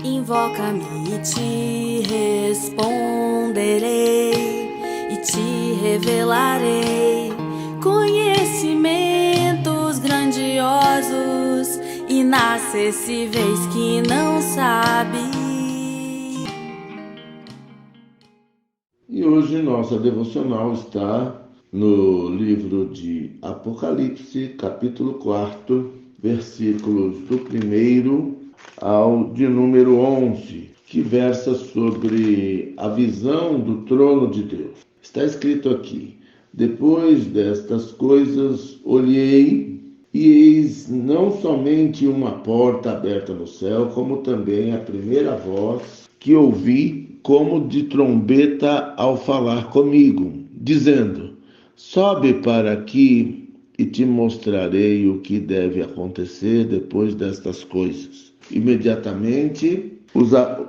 Invoca-me e te responderei, e te revelarei conhecimentos grandiosos, inacessíveis que não sabe. E hoje nossa devocional está no livro de Apocalipse, capítulo 4, versículos do 1º ao de número 11, que versa sobre a visão do trono de Deus. Está escrito aqui: depois destas coisas olhei, e eis não somente uma porta aberta no céu, como também a primeira voz que ouvi como de trombeta ao falar comigo, dizendo: sobe para aqui e te mostrarei o que deve acontecer depois destas coisas. Imediatamente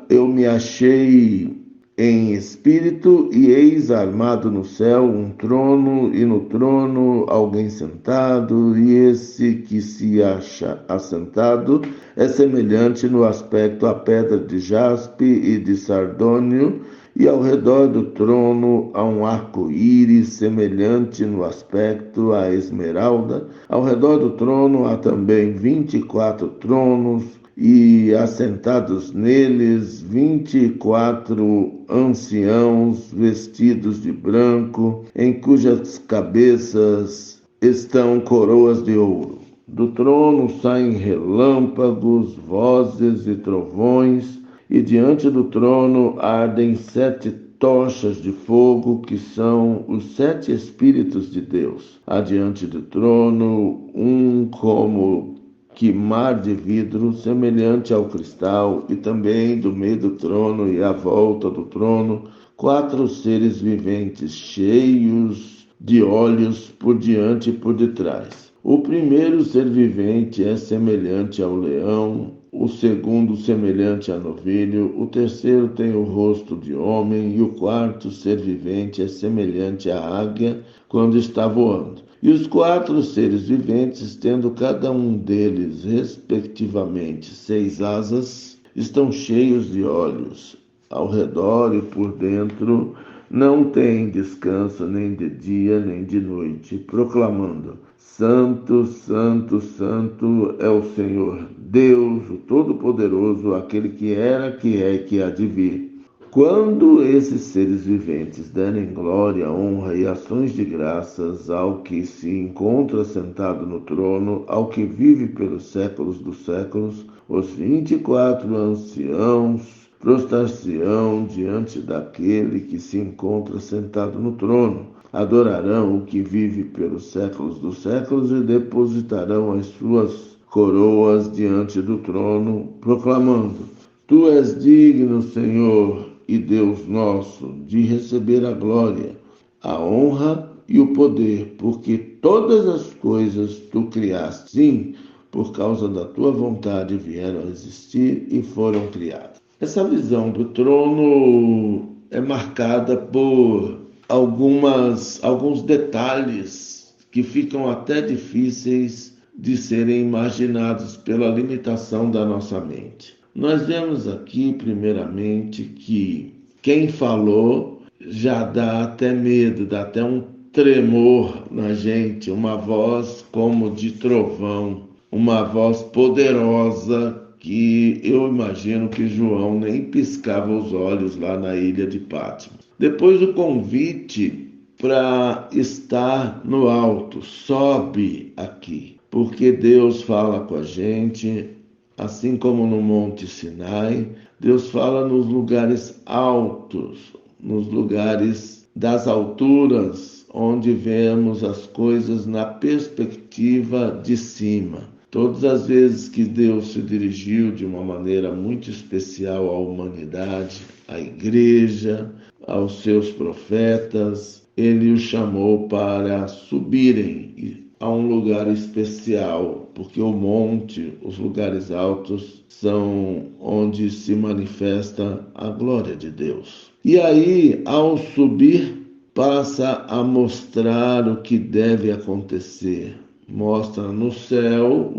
eu me achei em espírito, e eis armado no céu um trono, e no trono alguém sentado, e esse que se acha assentado é semelhante no aspecto à pedra de jaspe e de sardônio, e ao redor do trono há um arco-íris semelhante no aspecto à esmeralda. Ao redor do trono há também 24 tronos, e assentados neles 24 anciãos vestidos de branco, em cujas cabeças estão coroas de ouro. Do trono saem relâmpagos, vozes e trovões, e diante do trono ardem 7 tochas de fogo, que são os 7 Espíritos de Deus. Adiante do trono, um como que mar de vidro, semelhante ao cristal, e também do meio do trono e à volta do trono, 4 seres viventes, cheios de olhos por diante e por detrás. O primeiro ser vivente é semelhante ao leão, o segundo semelhante a novilho, o terceiro tem o rosto de homem, e o quarto ser vivente é semelhante à águia quando está voando. E os 4 seres viventes, tendo cada um deles, respectivamente, 6 asas, estão cheios de olhos ao redor e por dentro, não têm descanso nem de dia nem de noite, proclamando: Santo, Santo, Santo é o Senhor, Deus, o Todo-Poderoso, aquele que era, que é e que há de vir. Quando esses seres viventes derem glória, honra e ações de graças ao que se encontra sentado no trono, ao que vive pelos séculos dos séculos, os 24 anciãos prostrar-se-ão diante daquele que se encontra sentado no trono, adorarão o que vive pelos séculos dos séculos e depositarão as suas coroas diante do trono, proclamando: Tu és digno, Senhor e Deus nosso, de receber a glória, a honra e o poder, porque todas as coisas tu criaste, sim, por causa da tua vontade vieram a existir e foram criadas. Essa visão do trono é marcada por alguns detalhes que ficam até difíceis de serem imaginados pela limitação da nossa mente. Nós vemos aqui, primeiramente, que quem falou já dá até medo, dá até um tremor na gente, uma voz como de trovão, uma voz poderosa que eu imagino que João nem piscava os olhos lá na ilha de Patmos. Depois o convite para estar no alto, sobe aqui, porque Deus fala com a gente. Assim como no Monte Sinai, Deus fala nos lugares altos, nos lugares das alturas, onde vemos as coisas na perspectiva de cima. Todas as vezes que Deus se dirigiu de uma maneira muito especial à humanidade, à igreja, aos seus profetas, Ele os chamou para subirem a um lugar especial, porque o monte, os lugares altos, são onde se manifesta a glória de Deus. E aí, ao subir, passa a mostrar o que deve acontecer. mostra no céu,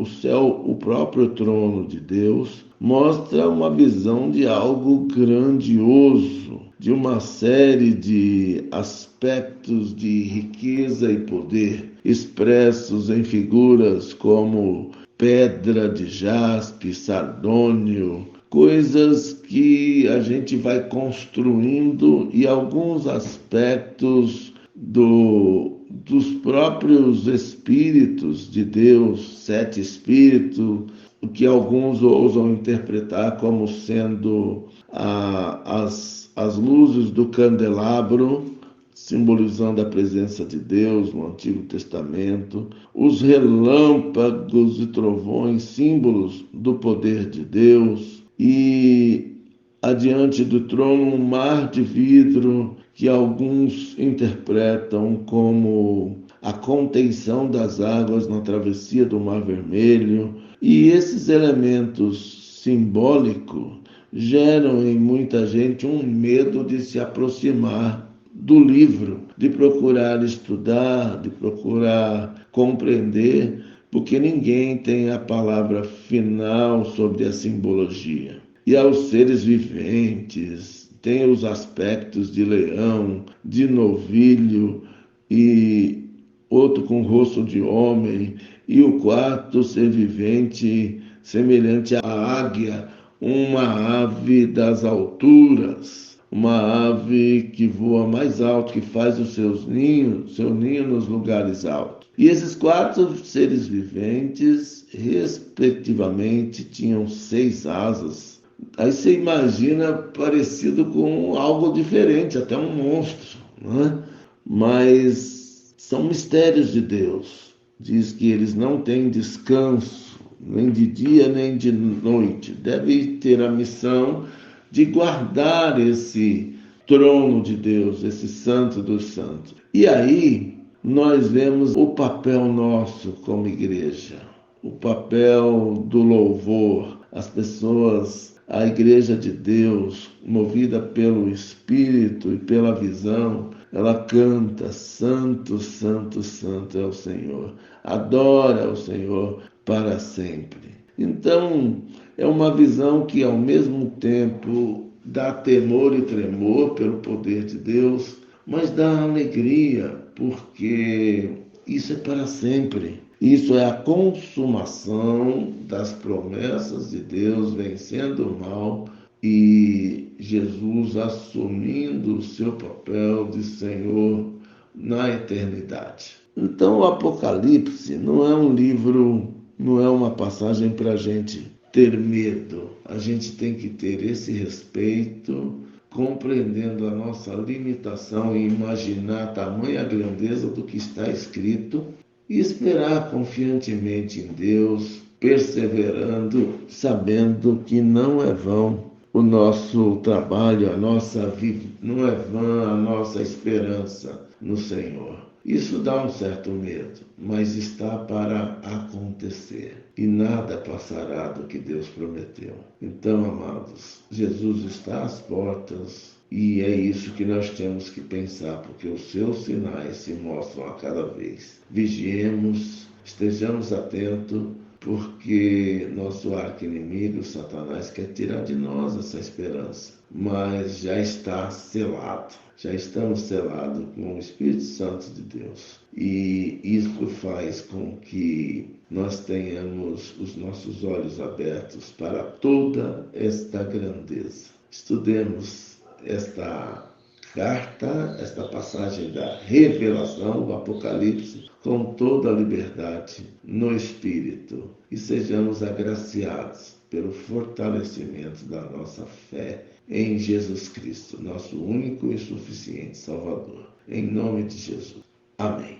o próprio trono de Deus, mostra uma visão de algo grandioso, de uma série de aspectos de riqueza e poder expressos em figuras como pedra de jaspe, sardônio, coisas que a gente vai construindo e alguns aspectos dos próprios espíritos de Deus, 7 espíritos, o que alguns ousam interpretar como sendo as luzes do candelabro, simbolizando a presença de Deus no Antigo Testamento, os relâmpagos e trovões, símbolos do poder de Deus, e adiante do trono um mar de vidro que alguns interpretam como a contenção das águas na travessia do Mar Vermelho. E esses elementos simbólicos geram em muita gente um medo de se aproximar do livro, de procurar estudar, de procurar compreender, porque ninguém tem a palavra final sobre a simbologia. E aos seres viventes, tem os aspectos de leão, de novilho e outro com rosto de homem, e o quarto ser vivente semelhante à águia, uma ave das alturas, uma ave que voa mais alto, que faz os seu ninho nos lugares altos. E esses 4 seres viventes, respectivamente, tinham 6 asas. Aí você imagina parecido com algo diferente, até um monstro, né? Mas são mistérios de Deus. Diz que eles não têm descanso, nem de dia nem de noite. Devem ter a missão de guardar esse trono de Deus, esse santo dos santos. E aí nós vemos o papel nosso como igreja, o papel do louvor, as pessoas, a igreja de Deus, movida pelo Espírito e pela visão, ela canta: Santo, Santo, Santo é o Senhor, adora o Senhor para sempre. Então, é uma visão que ao mesmo tempo dá temor e tremor pelo poder de Deus, mas dá alegria, porque isso é para sempre. Isso é a consumação das promessas de Deus, vencendo o mal e Jesus assumindo o seu papel de Senhor na eternidade. Então, o Apocalipse não é um livro, não é uma passagem para a gente ter medo. A gente tem que ter esse respeito, compreendendo a nossa limitação e imaginar a tamanha grandeza do que está escrito e esperar confiantemente em Deus, perseverando, sabendo que não é vão o nosso trabalho, a nossa vida, não é vã a nossa esperança no Senhor. Isso dá um certo medo, mas está para acontecer e nada passará do que Deus prometeu. Então, amados, Jesus está às portas e é isso que nós temos que pensar, porque os seus sinais se mostram a cada vez. Vigiemos, estejamos atentos, porque nosso arqui-inimigo, Satanás, quer tirar de nós essa esperança, mas já está selado. Já estamos selados com o Espírito Santo de Deus. E isso faz com que nós tenhamos os nossos olhos abertos para toda esta grandeza. Estudemos esta carta, esta passagem da revelação, do Apocalipse, com toda a liberdade no Espírito. E sejamos agraciados pelo fortalecimento da nossa fé em Jesus Cristo, nosso único e suficiente Salvador. Em nome de Jesus. Amém.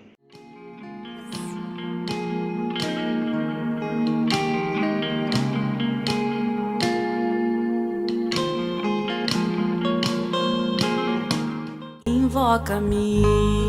Invoca-me.